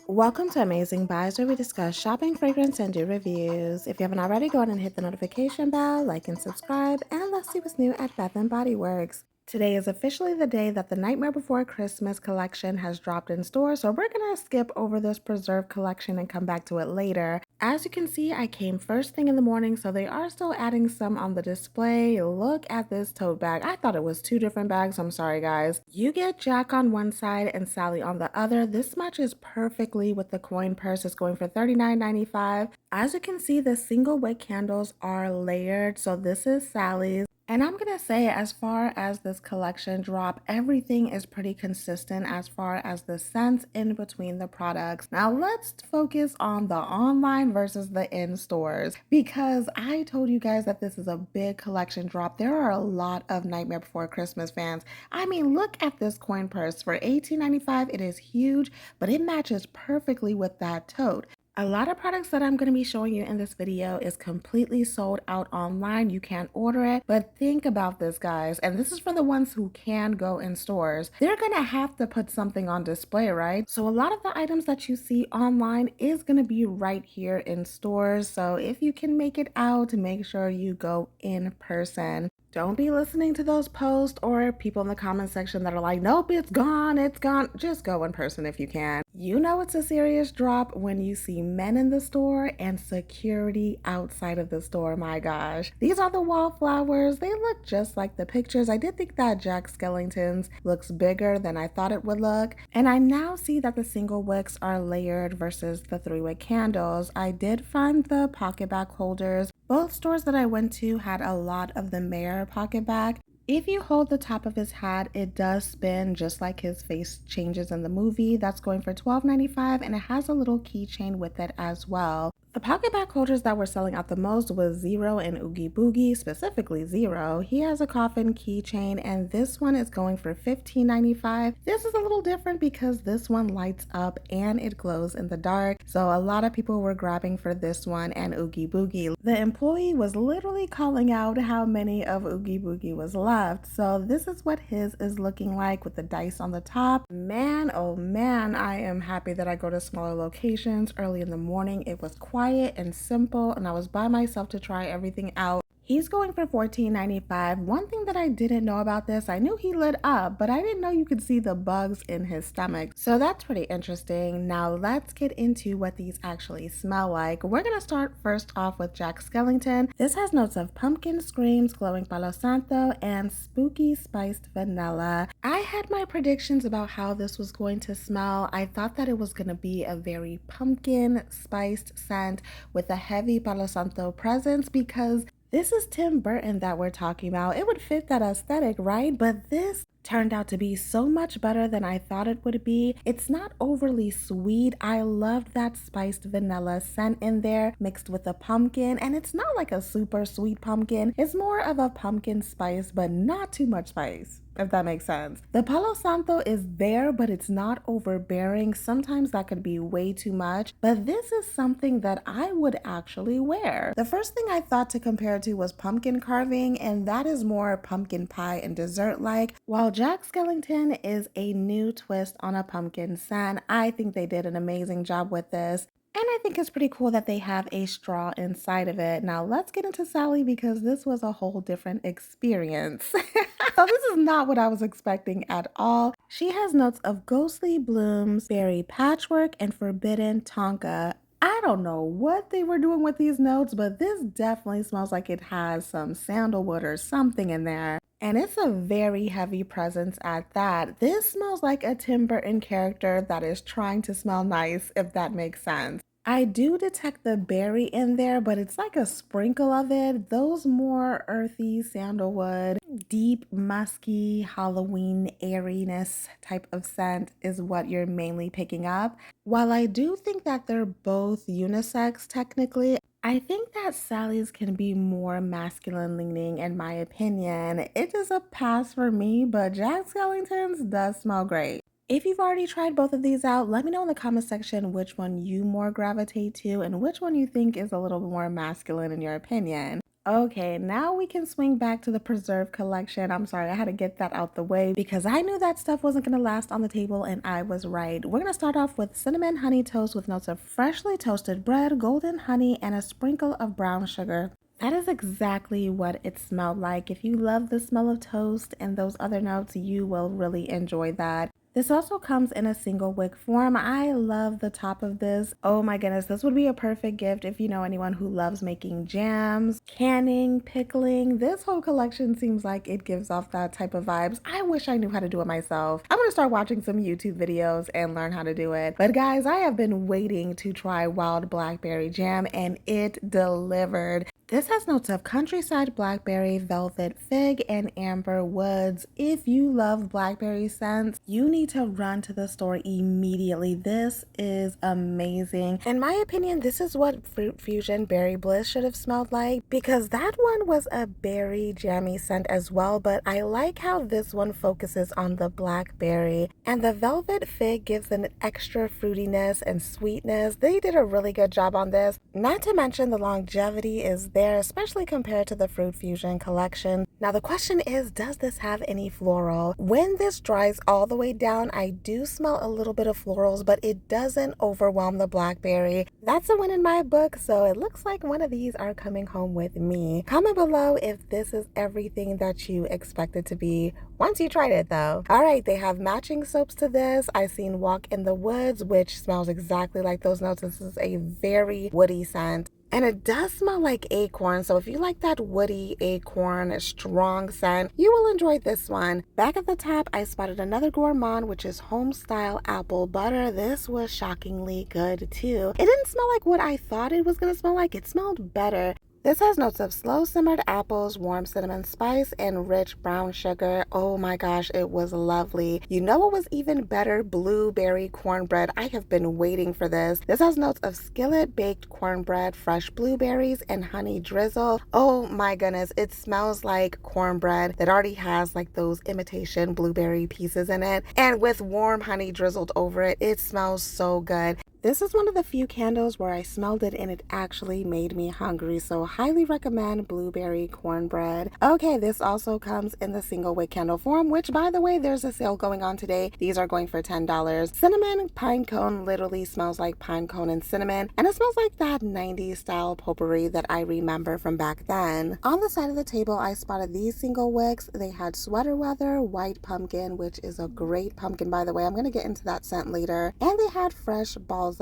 Welcome to Amazing Buys, where we discuss shopping, fragrance, and do reviews. If you haven't already, go ahead and hit the notification bell, like and subscribe, and let's see what's new at Bath& Body Works. Today is officially the day that the Nightmare Before Christmas collection has dropped in store, so we're gonna skip over this preserved collection and come back to it later. As you can see, I came first thing in the morning, so they are still adding some on the display. Look at this tote bag. I thought it was two different bags. I'm sorry, guys. You get Jack on one side and Sally on the other. This matches perfectly with the coin purse. It's going for $39.95. As you can see, the single wick candles are layered. So this is Sally's. And I'm gonna say, as far as this collection drop, everything is pretty consistent as far as the scents in between the products. Now let's focus on the online versus the in-stores, because I told you guys that this is a big collection drop. There are a lot of Nightmare Before Christmas fans. I mean, look at this coin purse. For $18.95, it is huge, but it matches perfectly with that tote. A lot of products that I'm going to be showing you in this video is completely sold out online. You can't order it, but think about this, guys. And this is for the ones who can go in stores. They're going to have to put something on display, right? So a lot of the items that you see online is going to be right here in stores. So if you can make it out, make sure you go in person. Don't be listening to those posts or people in the comment section that are like, nope, it's gone, it's gone. Just go in person if you can. You know it's a serious drop when you see men in the store and security outside of the store, my gosh. These are the Wallflowers. They look just like the pictures. I did think that Jack Skellington's looks bigger than I thought it would look. And I now see that the single wicks are layered versus the 3-wick candles. I did find the pocket back holders. Both stores that I went to had a lot of the Mayor pocket back. If you hold the top of his hat, it does spin just like his face changes in the movie. That's going for $12.95, and it has a little keychain with it as well. The pocket back holders that were selling out the most was Zero and Oogie Boogie, specifically Zero. He has a coffin keychain, and this one is going for $15.95. This is a little different because this one lights up and it glows in the dark. So a lot of people were grabbing for this one and Oogie Boogie. The employee was literally calling out how many of Oogie Boogie was left. So this is what his is looking like with the dice on the top. Man, oh man, I am happy that I go to smaller locations early in the morning. It was quiet and simple, and I was by myself to try everything out. He's going for $14.95. One thing that I didn't know about this, I knew he lit up, but I didn't know you could see the bugs in his stomach. So that's pretty interesting. Now let's get into what these actually smell like. We're gonna start first off with Jack Skellington. This has notes of pumpkin screams, glowing Palo Santo, and spooky spiced vanilla. I had my predictions about how this was going to smell. I thought that it was gonna be a very pumpkin spiced scent with a heavy Palo Santo presence, because this is Tim Burton that we're talking about. It would fit that aesthetic, right? But this turned out to be so much better than I thought it would be. It's not overly sweet. I loved that spiced vanilla scent in there mixed with the pumpkin, and it's not like a super sweet pumpkin. It's more of a pumpkin spice, but not too much spice, if that makes sense. The Palo Santo is there, but it's not overbearing. Sometimes that could be way too much, but this is something that I would actually wear. The first thing I thought to compare to was pumpkin carving, and that is more pumpkin pie and dessert like, while Jack Skellington is a new twist on a pumpkin scent. I think they did an amazing job with this. And I think it's pretty cool that they have a straw inside of it. Now let's get into Sally, because this was a whole different experience. So this is not what I was expecting at all. She has notes of ghostly blooms, berry patchwork, and forbidden tonka. I don't know what they were doing with these notes, but this definitely smells like it has some sandalwood or something in there. And it's a very heavy presence at that. This smells like a Tim Burton character that is trying to smell nice, if that makes sense. I do detect the berry in there, but it's like a sprinkle of it. Those more earthy sandalwood, deep, musky, Halloween airiness type of scent is what you're mainly picking up. While I do think that they're both unisex technically, I think that Sally's can be more masculine leaning in my opinion. It is a pass for me, but Jack Skellington's does smell great. If you've already tried both of these out, let me know in the comment section which one you more gravitate to and which one you think is a little more masculine in your opinion. Okay, now we can swing back to the preserve collection. I'm sorry, I had to get that out the way because I knew that stuff wasn't going to last on the table, and I was right. We're going to start off with cinnamon honey toast with notes of freshly toasted bread, golden honey, and a sprinkle of brown sugar. That is exactly what it smelled like. If you love the smell of toast and those other notes, you will really enjoy that. This also comes in a single wick form. I love the top of this. Oh my goodness, this would be a perfect gift if you know anyone who loves making jams, canning, pickling. This whole collection seems like it gives off that type of vibes. I wish I knew how to do it myself. I'm gonna start watching some YouTube videos and learn how to do it. But guys, I have been waiting to try wild blackberry jam and it delivered. This has notes of countryside blackberry, velvet fig, and amber woods. If you love blackberry scents, you need to run to the store immediately. This is amazing. In my opinion, this is what Fruit Fusion Berry Bliss should have smelled like because that one was a berry jammy scent as well, but I like how this one focuses on the blackberry. And the velvet fig gives an extra fruitiness and sweetness. They did a really good job on this. Not to mention the longevity is there, especially compared to the Fruit Fusion collection. Now the question is, does this have any floral? When this dries all the way down, I do smell a little bit of florals, but it doesn't overwhelm the blackberry. That's a win in my book, so it looks like one of these are coming home with me. Comment below if this is everything that you expect it to be once you tried it though. All right, they have matching soaps to this. I seen Walk in the Woods, which smells exactly like those notes. This is a very woody scent. And it does smell like acorn, so if you like that woody acorn strong scent, you will enjoy this one. Back at the top, I spotted another gourmand, which is home style apple butter. This was shockingly good too. It didn't smell like what I thought it was gonna smell like. It smelled better. This has notes of slow simmered apples, warm cinnamon spice, and rich brown sugar. Oh my gosh, it was lovely. You know what was even better? Blueberry cornbread. I have been waiting for this. This has notes of skillet baked cornbread, fresh blueberries, and honey drizzle. Oh my goodness, it smells like cornbread that already has like those imitation blueberry pieces in it. And with warm honey drizzled over it, it smells so good. This is one of the few candles where I smelled it and it actually made me hungry, so highly recommend blueberry cornbread. Okay, this also comes in the single wick candle form, which by the way, there's a sale going on today. These are going for $10. Cinnamon pine cone literally smells like pine cone and cinnamon, and it smells like that 90s style potpourri that I remember from back then. On the side of the table, I spotted these single wicks. They had sweater weather, white pumpkin, which is a great pumpkin by the way. I'm going to get into that scent later. And they had fresh balsam.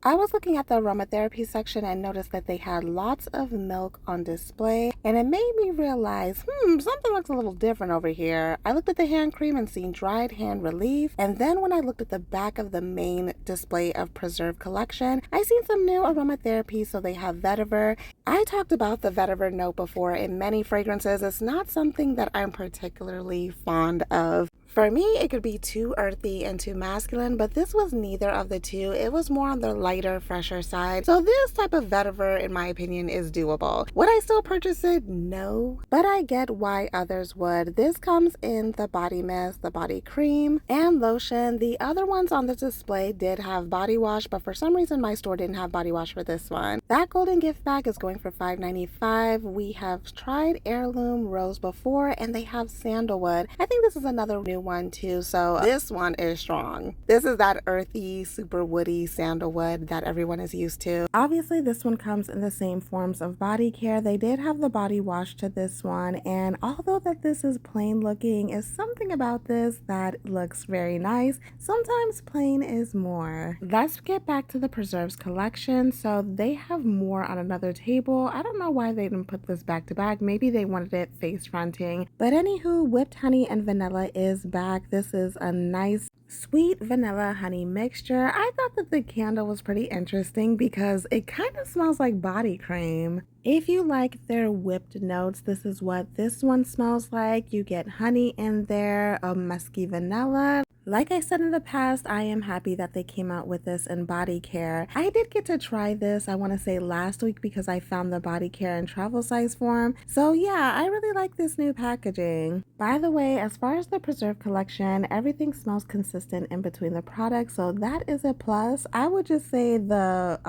I was looking at the aromatherapy section and noticed that they had lots of milk on display, and it made me realize, something looks a little different over here. I looked at the hand cream and seen dried hand relief, and then when I looked at the back of the main display of preserve collection, I seen some new aromatherapy. So they have vetiver. I talked about the vetiver note before in many fragrances. It's not something that I'm particularly fond of. For me, it could be too earthy and too masculine, but this was neither of the two. It was more on the lighter, fresher side. So this type of vetiver, in my opinion, is doable. Would I still purchase it? No. But I get why others would. This comes in the body mist, the body cream, and lotion. The other ones on the display did have body wash, but for some reason my store didn't have body wash for this one. That golden gift bag is going for $5.95. We have tried heirloom rose before, and they have sandalwood. I think this is another new one too, so this one is strong. This is that earthy, super woody sandalwood that everyone is used to. Obviously, this one comes in the same forms of body care. They did have the body wash to this one, and although that this is plain looking, is something about this that looks very nice. Sometimes plain is more. Let's get back to the preserves collection. So they have more on another table. I don't know why they didn't put this back to back. Maybe they wanted it face fronting, but anywho, whipped honey and vanilla is back. This is a nice sweet vanilla honey mixture. I thought that the candle was pretty interesting because it kind of smells like body cream. If you like their whipped notes, this is what this one smells like. You get honey in there, a musky vanilla. Like I said in the past, I am happy that they came out with this in body care. I did get to try this, I want to say last week, because I found the body care in travel size form. So yeah, I really like this new packaging. By the way, as far as the preserve collection, everything smells consistent in between the products, so that is a plus. I would just say the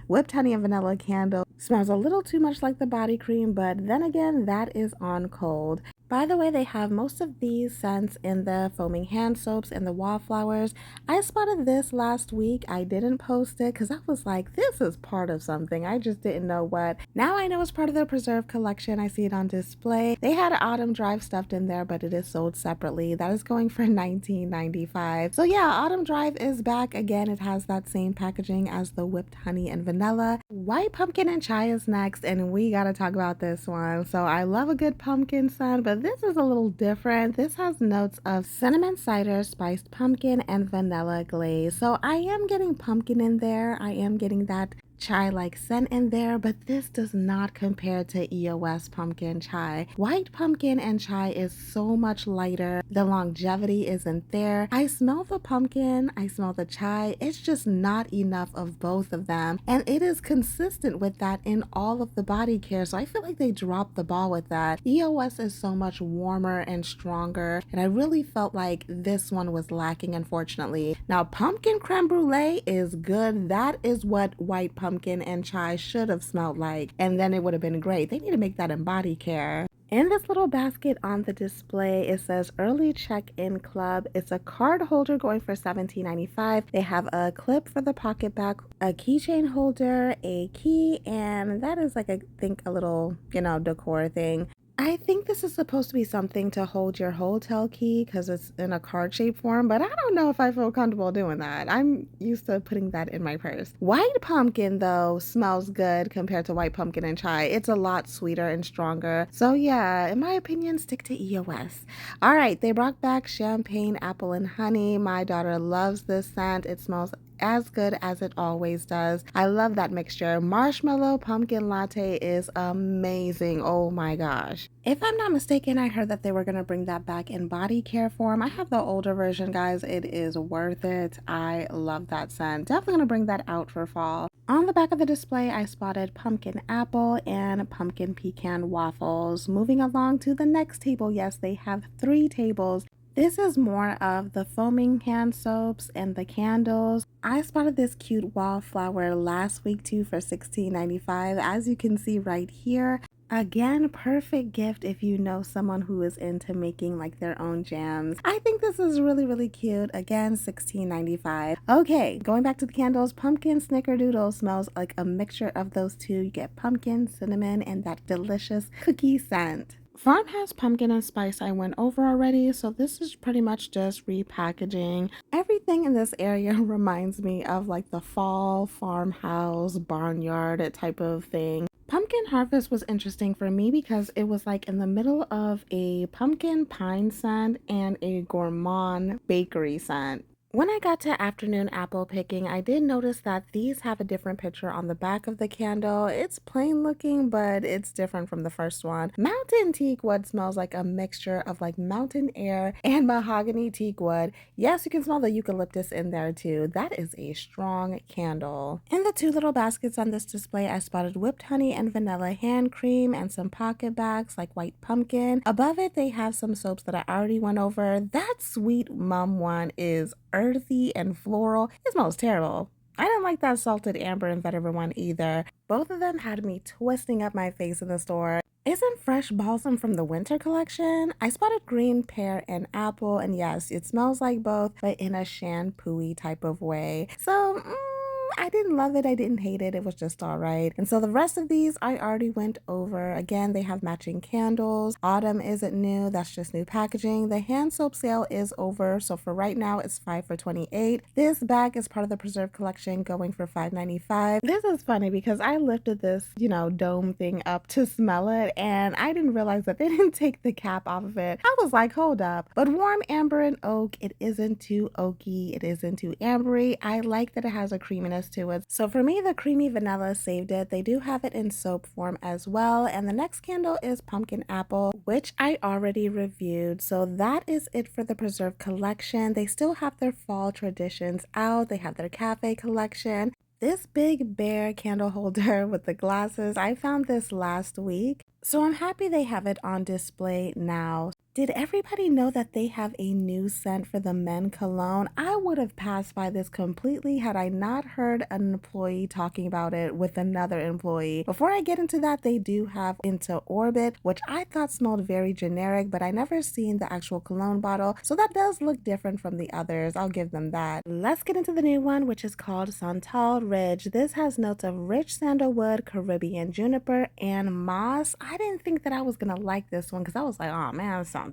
whipped honey and vanilla candle. Smells a little too much like the body cream, but then again, that is on cold. By the way, they have most of these scents in the foaming hand soaps and the wallflowers. I spotted this last week. I didn't post it because I was like, this is part of something. I just didn't know what. Now I know it's part of their preserve collection. I see it on display. They had Autumn Drive stuffed in there, but it is sold separately. That is going for $19.95. So yeah, Autumn Drive is back again. It has that same packaging as the whipped honey and vanilla. White pumpkin and chai is next, and we gotta talk about this one. So I love a good pumpkin scent, but this is a little different. This has notes of cinnamon cider, spiced pumpkin, and vanilla glaze. So I am getting pumpkin in there. I am getting that chai-like scent in there, but this does not compare to EOS pumpkin chai. White pumpkin and chai is so much lighter. The longevity isn't there. I smell the pumpkin, I smell the chai. It's just not enough of both of them, and it is consistent with that in all of the body care, so I feel like they dropped the ball with that. EOS is so much warmer and stronger, and I really felt like this one was lacking, unfortunately. Now, pumpkin creme brulee is good. That is what white pumpkin and chai should have smelled like, and then it would have been great. They need to make that in body care. In this little basket on the display, it says Early Check-In Club. It's a card holder going for $17.95. They have a clip for the pocket back, a keychain holder, a key, and that is like, I think, a little, decor thing. I think this is supposed to be something to hold your hotel key because it's in a card shape form, but I don't know if I feel comfortable doing that. I'm used to putting that in my purse. White pumpkin, though, smells good compared to white pumpkin and chai. It's a lot sweeter and stronger. So yeah, in my opinion, stick to EOS. All right, they brought back champagne, apple, and honey. My daughter loves this scent. It smells as good as it always does. I love that mixture. Marshmallow pumpkin latte is amazing. Oh my gosh. If I'm not mistaken, I heard that they were going to bring that back in body care form. I have the older version, guys. It is worth it. I love that scent. Definitely going to bring that out for fall. On the back of the display, I spotted pumpkin apple and pumpkin pecan waffles. Moving along to the next table. Yes, they have 3 tables. This is more of the foaming hand soaps and the candles. I spotted this cute wallflower last week too for $16.95. As you can see right here. Again, perfect gift if you know someone who is into making like their own jams. I think this is really, really cute. Again, $16.95. Okay, going back to the candles, pumpkin snickerdoodle smells like a mixture of those two. You get pumpkin, cinnamon, and that delicious cookie scent. Farmhouse pumpkin and spice I went over already, so this is pretty much just repackaging. Everything in this area reminds me of like the fall farmhouse barnyard type of thing. Pumpkin harvest was interesting for me because it was like in the middle of a pumpkin pine scent and a gourmand bakery scent. When I got to afternoon apple picking, I did notice that these have a different picture on the back of the candle. It's plain looking, but it's different from the first one. Mountain teak wood smells like a mixture of like mountain air and mahogany teak wood. Yes, you can smell the eucalyptus in there too. That is a strong candle. In the 2 little baskets on this display, I spotted whipped honey and vanilla hand cream and some pocket bags like white pumpkin. Above it, they have some soaps that I already went over. That Sweet Mum one is earthy and floral. It smells terrible. I didn't like that salted amber and vetiver one either. Both of them had me twisting up my face in the store. Isn't fresh balsam from the winter collection? I spotted green pear and apple, and yes, it smells like both, but in a shampoo-y type of way. So, I didn't love it. I didn't hate it. It was just all right. And so the rest of these I already went over. Again, they have matching candles. Autumn isn't new. That's just new packaging. The hand soap sale is over. So for right now, it's 5 for $28. This bag is part of the Preserve collection going for $5.95. This is funny because I lifted this, dome thing up to smell it, and I didn't realize that they didn't take the cap off of it. I was like, hold up. But warm amber and oak, it isn't too oaky. It isn't too ambery. I like that it has a creaminess to it. So for me, the creamy vanilla saved it. They do have it in soap form as well. And the next candle is pumpkin apple, which I already reviewed. So that is it for the Preserve collection. They still have their fall traditions out. They have their cafe collection. This big bear candle holder with the glasses, I found this last week. So I'm happy they have it on display now. Did everybody know that they have a new scent for the men cologne? I would have passed by this completely had I not heard an employee talking about it with another employee. Before I get into that, they do have Into Orbit, which I thought smelled very generic, but I never seen the actual cologne bottle, so that does look different from the others. I'll give them that. Let's get into the new one, which is called Santal Ridge. This has notes of rich sandalwood, Caribbean juniper, and moss. I didn't think that I was gonna like this one because I was like, oh man, Santal.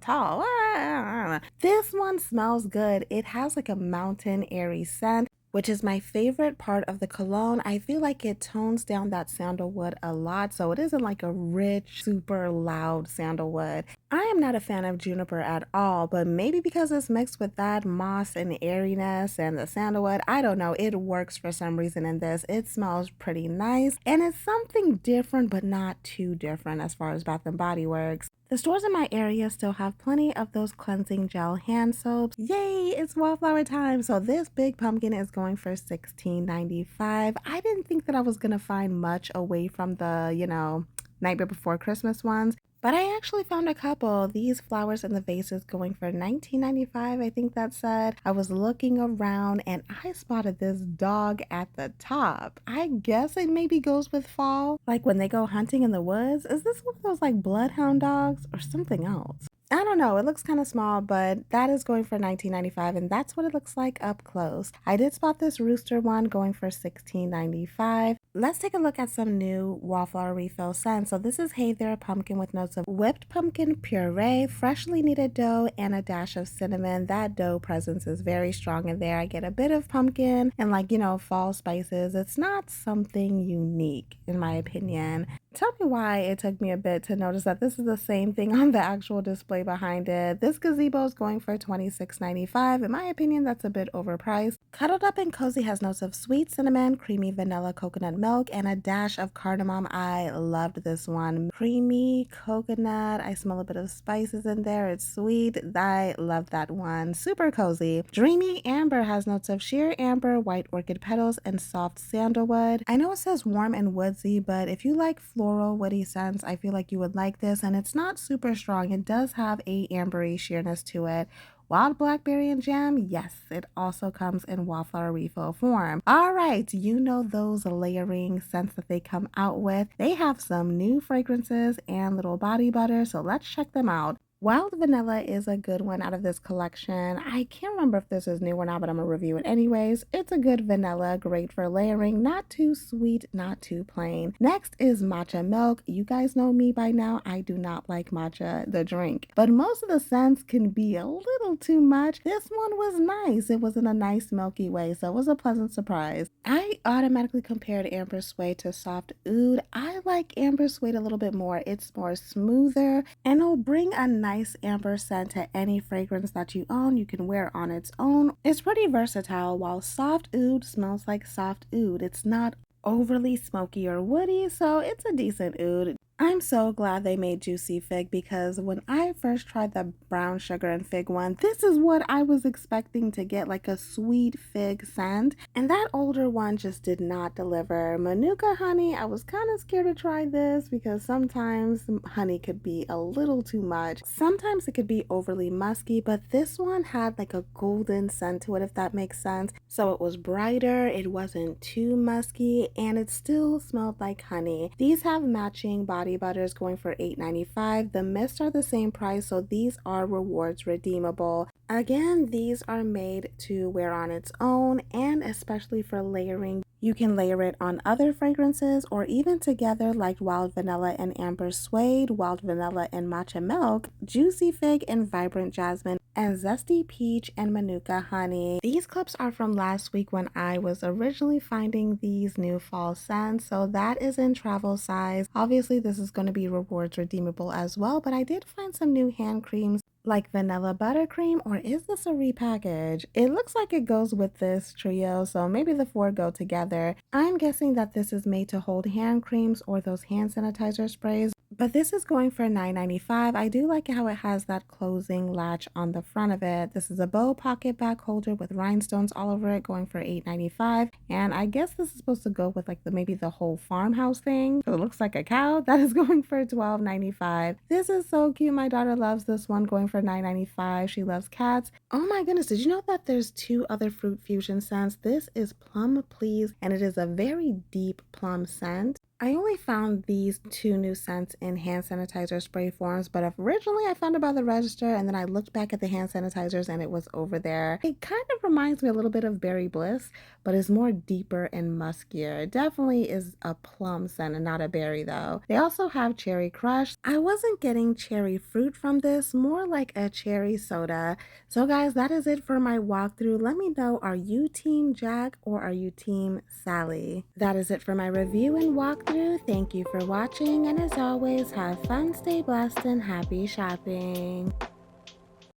This one smells good. It has like a mountain airy scent, which is my favorite part of the cologne. I feel like it tones down that sandalwood a lot, so it isn't like a rich, super loud sandalwood. I am not a fan of juniper at all, but maybe because it's mixed with that moss and airiness and the sandalwood, I don't know, it works for some reason in this. It smells pretty nice, and it's something different, but not too different as far as Bath & Body Works. The stores in my area still have plenty of those cleansing gel hand soaps. Yay, it's Wallflower time. So this big pumpkin is going for $16.95. I didn't think that I was going to find much away from the, Nightmare Before Christmas ones. But I actually found a couple. These flowers in the vases going for $19.95, I think that said. I was looking around and I spotted this dog at the top. I guess it maybe goes with fall. Like when they go hunting in the woods. Is this one of those like bloodhound dogs or something else? I don't know. It looks kind of small, but that is going for $19.95, and that's what it looks like up close. I did spot this rooster one going for $16.95. Let's take a look at some new Wallflower refill scents. So this is Hey There Pumpkin with notes of whipped pumpkin puree, freshly kneaded dough, and a dash of cinnamon. That dough presence is very strong in there. I get a bit of pumpkin and fall spices. It's not something unique in my opinion. Tell me why it took me a bit to notice that this is the same thing on the actual display behind it. This gazebo is going for $26.95. In my opinion, that's a bit overpriced. Cuddled Up and Cozy has notes of sweet cinnamon, creamy vanilla coconut milk, and a dash of cardamom. I loved this one. Creamy coconut. I smell a bit of spices in there. It's sweet. I love that one. Super cozy. Dreamy Amber has notes of sheer amber, white orchid petals, and soft sandalwood. I know it says warm and woodsy, but if you like floral woody scents, I feel like you would like this, and it's not super strong. It does have a ambery sheerness to it. Wild blackberry and jam, yes, it also comes in Wallflower refill form. All right, you know those layering scents that they come out with. They have some new fragrances and little body butter, so let's check them out. Wild Vanilla is a good one out of this collection. I can't remember if this is new or not, but I'm gonna review it anyways. It's a good vanilla, great for layering, not too sweet, not too plain. Next is Matcha Milk. You guys know me by now. I do not like matcha, the drink, but most of the scents can be a little too much. This one was nice. It was in a nice milky way, so it was a pleasant surprise. I automatically compared Amber Suede to Soft Oud. I like Amber Suede a little bit more. It's more smoother and it'll bring a nice amber scent to any fragrance that you own. You can wear on its own. It's pretty versatile, while Soft Oud smells like soft oud. It's not overly smoky or woody, so it's a decent oud. I'm so glad they made Juicy Fig because when I first tried the brown sugar and fig one, this is what I was expecting to get, like a sweet fig scent, and that older one just did not deliver. Manuka honey, I was kind of scared to try this because sometimes honey could be a little too much. Sometimes it could be overly musky, but this one had like a golden scent to it, if that makes sense. So it was brighter, it wasn't too musky, and it still smelled like honey. These have matching body butters going for $8.95. The mists are the same price, so these are rewards redeemable. Again, these are made to wear on its own, and especially for layering. You can layer it on other fragrances or even together like Wild Vanilla and Amber Suede, Wild Vanilla and Matcha Milk, Juicy Fig and Vibrant Jasmine, and Zesty Peach and Manuka Honey. These clips are from last week when I was originally finding these new fall scents, so that is in travel size. Obviously, this is going to be rewards redeemable as well, but I did find some new hand creams like vanilla buttercream, or is this a repackage? It looks like it goes with this trio, so maybe the four go together. I'm guessing that this is made to hold hand creams or those hand sanitizer sprays, But this is going for $9.95. I do like how it has that closing latch on the front of it. This is a bow pocket bag holder with rhinestones all over it, going for $8.95. And I guess this is supposed to go with like maybe the whole farmhouse thing. So it looks like a cow. That is going for $12.95. This is so cute. My daughter loves this one, going for $9.95. She loves cats. Oh my goodness, did you know that there's two other fruit fusion scents? This is Plum Please, and it is a very deep plum scent. I only found these two new scents in hand sanitizer spray forms, but originally I found it by the register and then I looked back at the hand sanitizers and it was over there. It kind of reminds me a little bit of Berry Bliss, but is more deeper and muskier. It definitely is a plum scent and not a berry though. They also have Cherry Crush. I wasn't getting cherry fruit from this, more like a cherry soda. So guys, that is it for my walkthrough. Let me know, are you Team Jack or are you Team Sally? That is it for my review and walkthrough. Thank you for watching, and as always, have fun, stay blessed, and happy shopping.